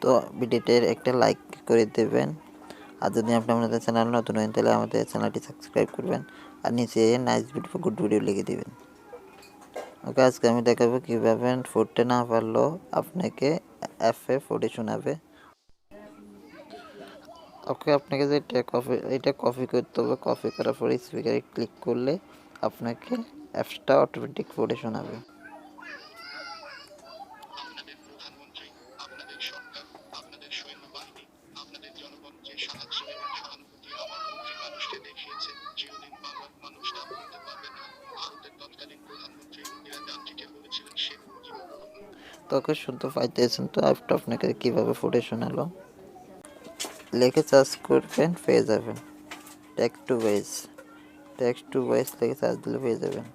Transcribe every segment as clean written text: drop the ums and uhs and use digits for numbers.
তো ভিডিওটির একটা লাইক করে দেবেন, আর যদি আপনি আমাদের চ্যানেল নতুন হন তাহলে আমাদের চ্যানেলটি সাবস্ক্রাইব করবেন, আর নিচে নাইস ভিডিও গুড ভিডিও লিখে দেবেন। ওকে, আজকে আমি দেখাবো কীভাবে পড়তে না পারলেও আপনাকে অ্যাপে পড়ে শোনাবে। ওকে, আপনাকে যে এটা কপি করতে হবে। কপি করার পরে স্পিকারে ক্লিক করলে আপনাকে অ্যাপসটা অটোমেটিক পড়ে শোনাবে। আপনাদের প্রধানমন্ত্রী, আপনাদের সরকার, আপনাদের সৈন্যবাহিনী, আপনাদের জনগণ যে সাহায্য এবং সহানুভূতি আমার মন্ত্রী মানুষকে দেখিয়েছে, চিরদিন বাংলার মানুষ তা ভুলতে পারবে না। ভারতের তৎকালীন প্রধানমন্ত্রী ইন্দিরা গান্ধীকে বলেছিলেন শেখ মুজিবুর রহমান। তোকে শুনতে পাইতেছেন তো অ্যাপটা আপনাকে কীভাবে পড়ে শোনালো। লিখে সার্চ করবেন, পেয়ে যাবেন। টেক্সট টু ভয়েস লিখে সার্চ দিলে পেয়ে যাবেন।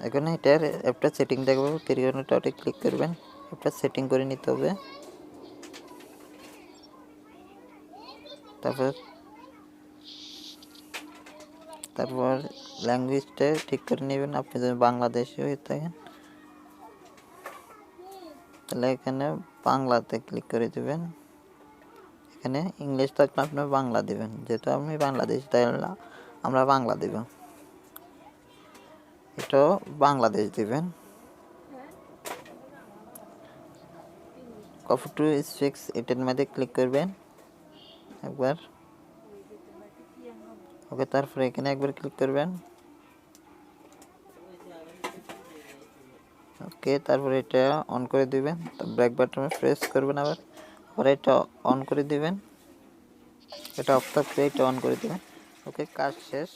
এখন এটার অ্যাপটা সেটিং দেখবো, ত্রিকোণটাতে ক্লিক করবেন। অ্যাপটা সেটিং করে নিতে হবে। তারপর ল্যাঙ্গুয়েজটা ঠিক করে নেবেন। আপনি যদি বাংলাদেশি হয়ে থাকেন তাহলে এখানে বাংলাতে ক্লিক করে দেবেন। এখানে ইংলিশ থাকলে আপনি বাংলা দেবেন, যেহেতু আমি বাংলাদেশ তাহলে আমরা বাংলা দেব। এটাও বাংলাদেশ দেবেন। কপি টু স্পিক্স এটার মধ্যে ক্লিক করবেন একবার। ওকে, তারপরে এখানে একবার ক্লিক করবেন। ওকে, তারপরে এটা অন করে দিবেন। ব্যাক বাটনে প্রেস করবেন আবার, পরে এটা অন করে দিবেন। এটা অফ থাকলে এটা অন করে দিবেন। ওকে, কাজ শেষ।